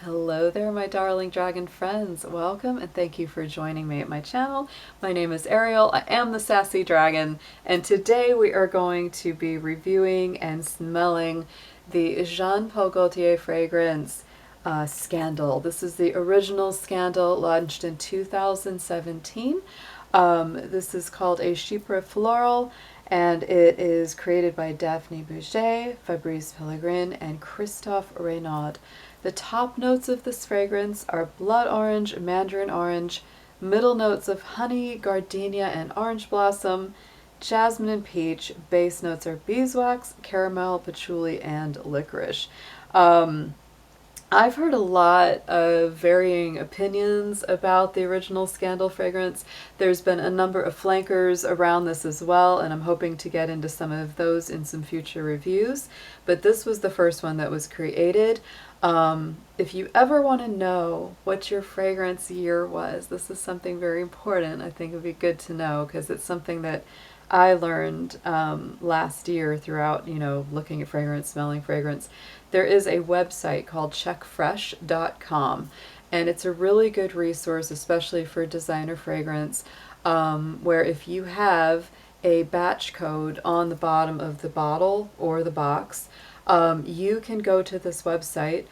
Hello there, my darling dragon friends. Welcome and thank you for joining me at my channel. My name is Ariel. I am the Sassy Dragon, and today we are going to be reviewing and smelling the Jean Paul Gaultier fragrance Scandal. This is the original Scandal, launched in 2017. This is called a Chypre Floral, and it is created by Daphne Bouget, Fabrice Pellegrin, and Christophe Reynaud. The top notes of this fragrance are blood orange, mandarin orange, middle notes of honey, gardenia, and orange blossom, jasmine and peach. Base notes are beeswax, caramel, patchouli, and licorice. I've heard a lot of varying opinions about the original Scandal fragrance. There's been a number of flankers around this as well, and I'm hoping to get into some of those in some future reviews. But this was the first one that was created. If you ever want to know what your fragrance year was, this is something very important. I think it would be good to know because it's something that I learned last year throughout, looking at fragrance, smelling fragrance. There is a website called CheckFresh.com, and it's a really good resource, especially for designer fragrance, where if you have a batch code on the bottom of the bottle or the box, you can go to this website,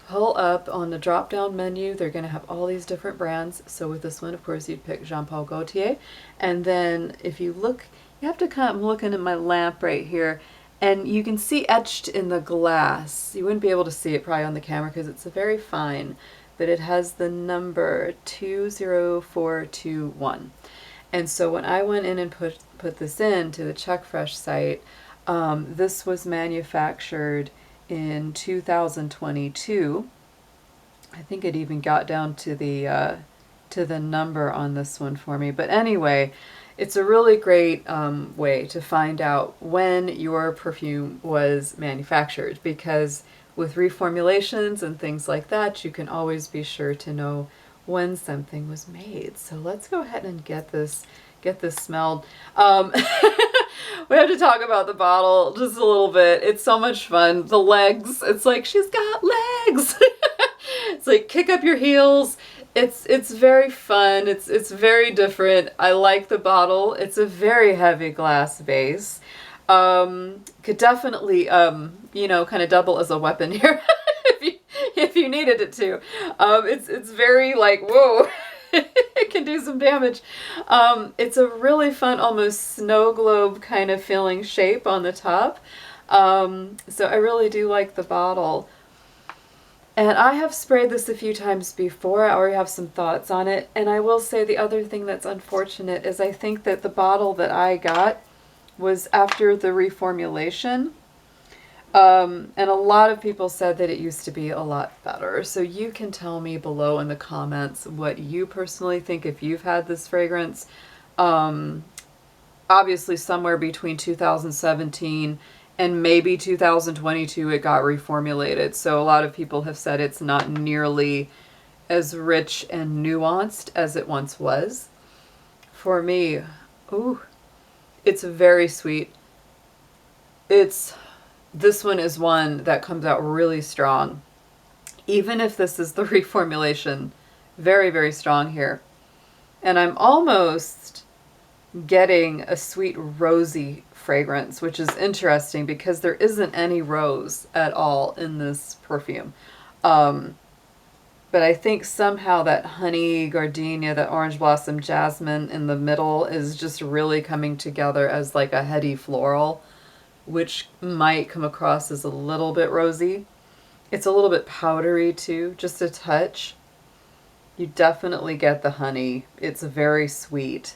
pull up on the drop-down menu. They're going to have all these different brands. So with this one, of course, you'd pick Jean Paul Gaultier. And then if you look, you have to I'm looking at my lamp right here, and you can see etched in the glass. You wouldn't be able to see it probably on the camera because it's very fine, but it has the number 20421. And so when I went in and put this into the CheckFresh site, this was manufactured in 2022. I think it even got down to the number on this one for me. But anyway, it's a really great way to find out when your perfume was manufactured, because with reformulations and things like that, you can always be sure to know when something was made. So let's go ahead and get this smelled. We have to talk about the bottle just a little bit. It's so much fun. The legs, it's like she's got legs. It's like kick up your heels. It's very fun. It's very different. I like the bottle. It's a very heavy glass base. Could definitely kind of double as a weapon here if you needed it to. It's very like, whoa. It can do some damage. It's a really fun, almost snow globe kind of feeling shape on the top. So I really do like the bottle. And I have sprayed this a few times before. I already have some thoughts on it. And I will say the other thing that's unfortunate is I think that the bottle that I got was after the reformulation. And a lot of people said that it used to be a lot better. So you can tell me below in the comments what you personally think if you've had this fragrance. Obviously somewhere between 2017 and maybe 2022 it got reformulated. So a lot of people have said it's not nearly as rich and nuanced as it once was. For me, ooh, it's very sweet. This one is one that comes out really strong. Even if this is the reformulation, very, very strong here. And I'm almost getting a sweet rosy fragrance, which is interesting because there isn't any rose at all in this perfume. But I think somehow that honey, gardenia, that orange blossom, jasmine in the middle is just really coming together as like a heady floral, which might come across as a little bit rosy. It's a little bit powdery too, just a touch. You definitely get the honey. It's very sweet.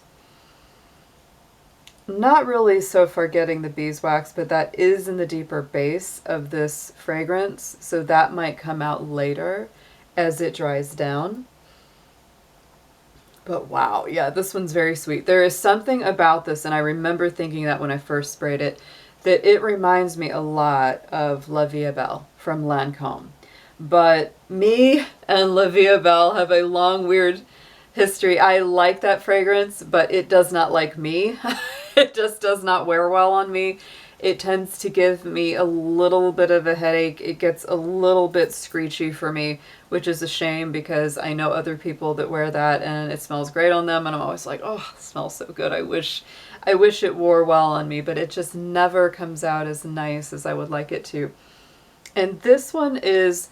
Not really so far getting the beeswax, but that is in the deeper base of this fragrance, so that might come out later as it dries down. But wow, yeah, this one's very sweet. There is something about this, and I remember thinking that when I first sprayed it, that it reminds me a lot of La Vie Belle from Lancôme. But me and La Vie Belle have a long, weird history. I like that fragrance, but it does not like me. It just does not wear well on me. it tends to give me a little bit of a headache. It gets a little bit screechy for me, which is a shame because I know other people that wear that and it smells great on them, and I'm always like, oh, it smells so good. I wish it wore well on me, but it just never comes out as nice as I would like it to. And this one is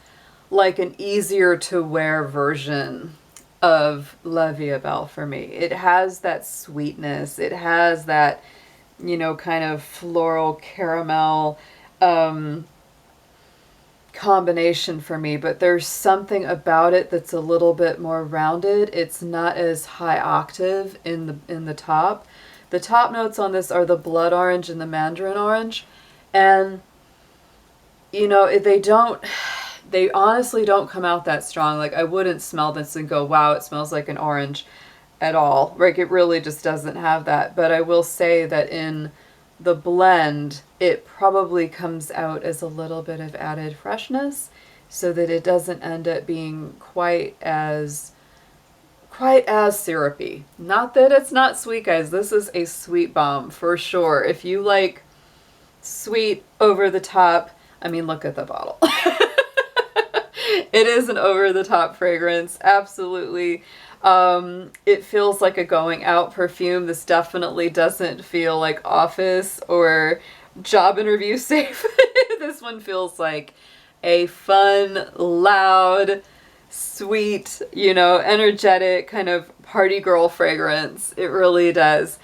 like an easier to wear version of La Vie Est Belle for me. It has that sweetness. It has that, you know, kind of floral caramel combination for me, but there's something about it that's a little bit more rounded. It's not as high octave in the top. The top notes on this are the blood orange and the mandarin orange, and you know, they honestly don't come out that strong. Like, I wouldn't smell this and go, wow, it smells like an orange at all. Like, it really just doesn't have that. But I will say that in the blend, it probably comes out as a little bit of added freshness so that it doesn't end up being quite as syrupy. Not that it's not sweet, guys. This is a sweet bomb for sure. If you like sweet over the top, I mean, look at the bottle. It is an over-the-top fragrance, absolutely. It feels like a going out perfume. This definitely doesn't feel like office or job interview safe. This one feels like a fun, loud, sweet, you know, energetic kind of party girl fragrance. It really does.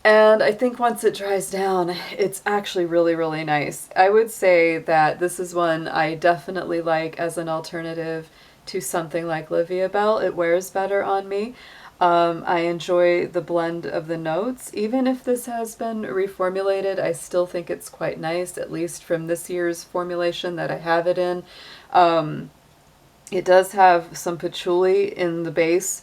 And I think once it dries down, it's actually really, really nice. I would say that this is one I definitely like as an alternative to something like La Vie Est Belle. It wears better on me. I enjoy the blend of the notes. Even if this has been reformulated, I still think it's quite nice, at least from this year's formulation that I have it in. It does have some patchouli in the base,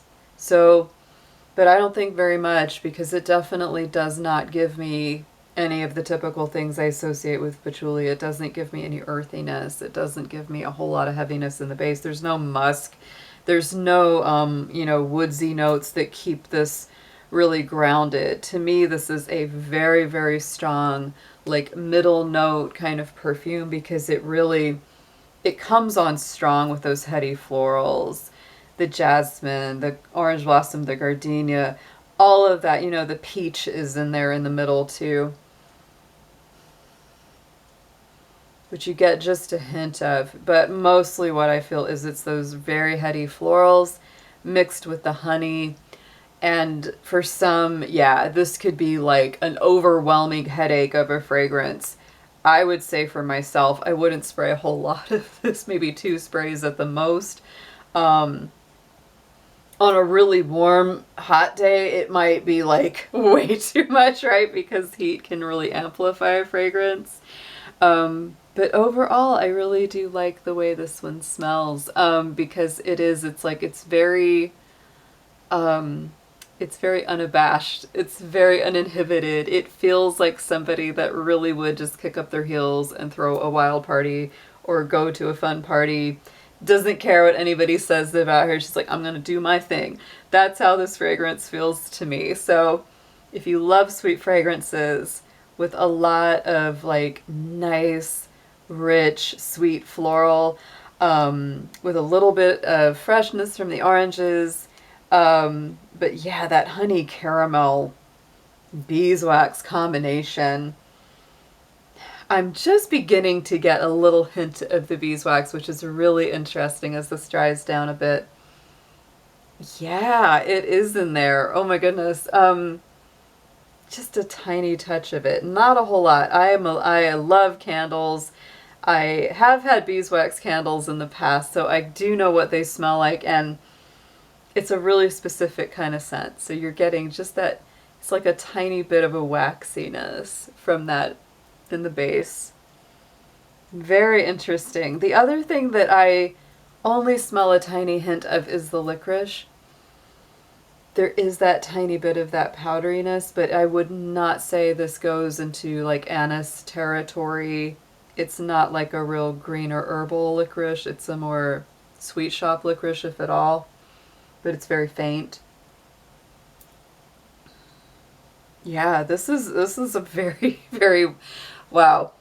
but I don't think very much, because it definitely does not give me any of the typical things I associate with patchouli. It doesn't give me any earthiness. It doesn't give me a whole lot of heaviness in the base. There's no musk. There's no, you know, woodsy notes that keep this really grounded. To me, this is a very, very strong, like, middle note kind of perfume, because it comes on strong with those heady florals. The jasmine, the orange blossom, the gardenia, all of that, you know, the peach is in there in the middle too, which you get just a hint of. But mostly what I feel is it's those very heady florals mixed with the honey. And for some, yeah, this could be like an overwhelming headache of a fragrance. I would say for myself, I wouldn't spray a whole lot of this, maybe 2 sprays at the most. On a really warm, hot day, it might be like way too much, right? Because heat can really amplify a fragrance. But overall, I really do like the way this one smells, because it's very unabashed. It's very uninhibited. It feels like somebody that really would just kick up their heels and throw a wild party or go to a fun party. Doesn't care what anybody says about her. She's like, I'm gonna do my thing. That's how this fragrance feels to me. So if you love sweet fragrances with a lot of like nice, rich, sweet floral, with a little bit of freshness from the oranges, but yeah, that honey caramel beeswax combination. I'm just beginning to get a little hint of the beeswax, which is really interesting as this dries down a bit. Yeah, it is in there. Oh my goodness. Just a tiny touch of it. Not a whole lot. I love candles. I have had beeswax candles in the past, so I do know what they smell like, and it's a really specific kind of scent. So you're getting just that, it's like a tiny bit of a waxiness from that in the base. Very interesting. The other thing that I only smell a tiny hint of is the licorice. There is that tiny bit of that powderiness, but I would not say this goes into like anise territory. It's not like a real green or herbal licorice. It's a more sweet shop licorice, if at all, but it's very faint. Yeah, this is a very, very, wow.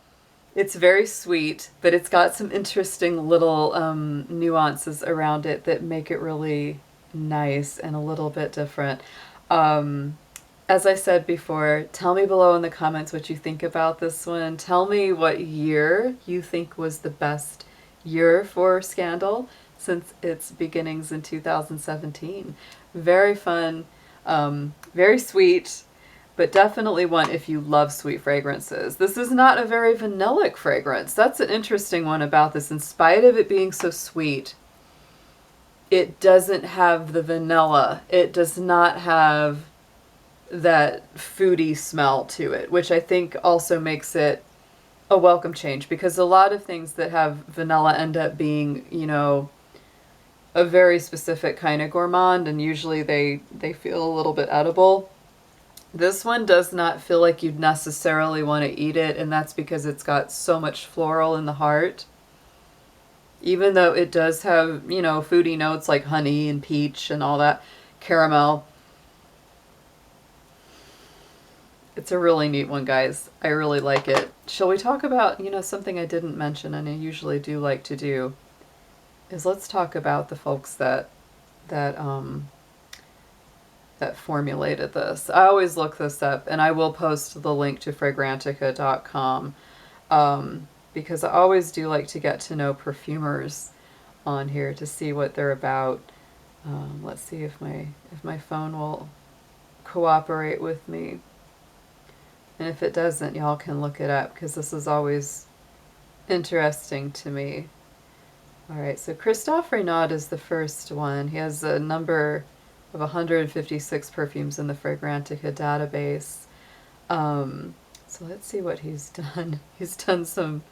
It's very sweet, but it's got some interesting little nuances around it that make it really nice and a little bit different. Um, as I said before, tell me below in the comments what you think about this one. Tell me what year you think was the best year for Scandal since its beginnings in 2017. Very fun, very sweet, but definitely one if you love sweet fragrances. This is not a very vanillic fragrance. That's an interesting one about this. In spite of it being so sweet, it doesn't have the vanilla. It does not have that foodie smell to it, which I think also makes it a welcome change, because a lot of things that have vanilla end up being, you know, a very specific kind of gourmand, and usually they feel a little bit edible. This one does not feel like you'd necessarily want to eat it, and that's because it's got so much floral in the heart. Even though it does have, you know, foodie notes like honey and peach and all that, caramel. It's a really neat one, guys. I really like it. Shall we talk about, you know, something I didn't mention and I usually do like to do, is let's talk about the folks that formulated this. I always look this up, and I will post the link to Fragrantica.com, because I always do like to get to know perfumers on here to see what they're about. Let's see if my phone will cooperate with me. And if it doesn't, y'all can look it up, because this is always interesting to me. All right, so Christophe Renaud is the first one. He has a number of 156 perfumes in the Fragrantica database. So let's see what he's done. He's done some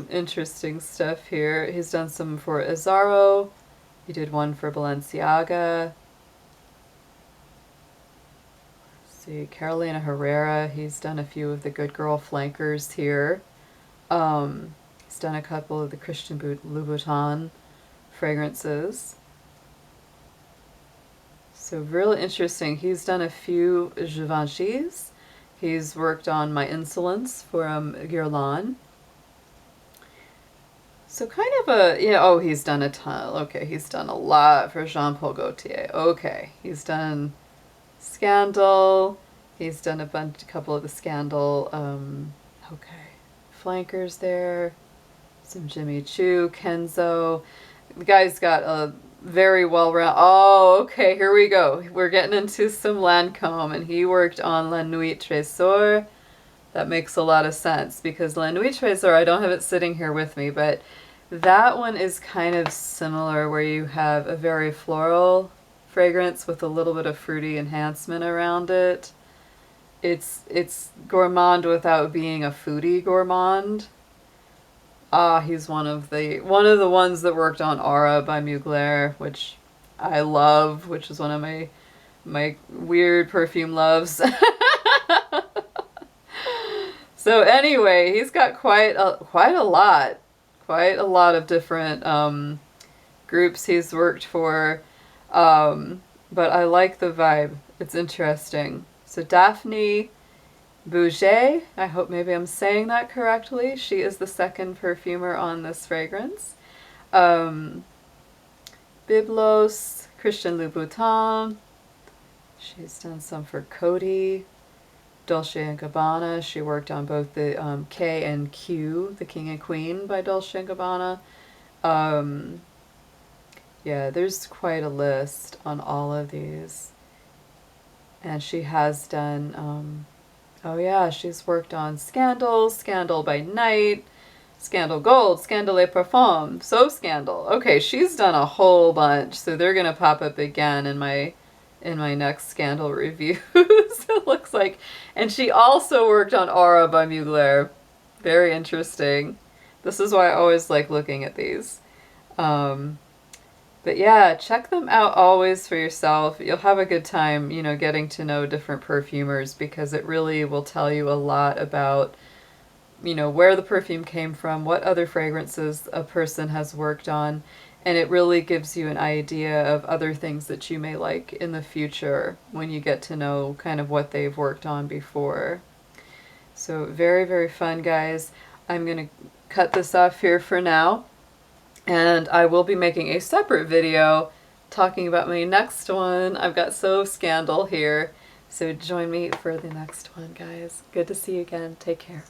interesting stuff here. He's done some for Azzaro. He did one for Balenciaga. See, Carolina Herrera, he's done a few of the Good Girl flankers here. He's done a couple of the Christian Louboutin fragrances. So really interesting. He's done a few Givenchy's. He's worked on My Insolence for Guerlain. So kind of a, you know, oh, he's done a ton. Okay, he's done a lot for Jean Paul Gaultier. Okay, he's done Scandal. He's done a couple of the Scandal, okay, flankers there. Some Jimmy Choo, Kenzo. The guy's got a very well-rounded, oh, okay, here we go. We're getting into some Lancôme, and he worked on La Nuit Trésor. That makes a lot of sense, because La Nuit Trésor, I don't have it sitting here with me, but that one is kind of similar, where you have a very floral fragrance with a little bit of fruity enhancement around it. It's gourmand without being a foodie gourmand. Ah, he's one of the ones that worked on Aura by Mugler, which I love, which is one of my weird perfume loves. So anyway, he's got quite a lot of different groups he's worked for. But I like the vibe. It's interesting. So Daphne Bouget, I hope maybe I'm saying that correctly. She is the second perfumer on this fragrance. Byblos, Christian Louboutin. She's done some for Coty. Dolce & Gabbana. She worked on both the K and Q, the King and Queen by Dolce & Gabbana. Yeah, there's quite a list on all of these. And she has done, oh yeah, she's worked on Scandal, Scandal by Night, Scandal Gold, Scandal et Parfum, So Scandal. Okay, she's done a whole bunch, so they're gonna pop up again in my next Scandal reviews, it looks like. And she also worked on Aura by Mugler. Very interesting. This is why I always like looking at these. But yeah, check them out always for yourself. You'll have a good time, you know, getting to know different perfumers, because it really will tell you a lot about, you know, where the perfume came from, what other fragrances a person has worked on. and it really gives you an idea of other things that you may like in the future when you get to know kind of what they've worked on before. So very, very fun, guys. I'm going to cut this off here for now, and I will be making a separate video talking about my next one. I've got So Scandal here, so join me for the next one, guys. Good to see you again. Take care.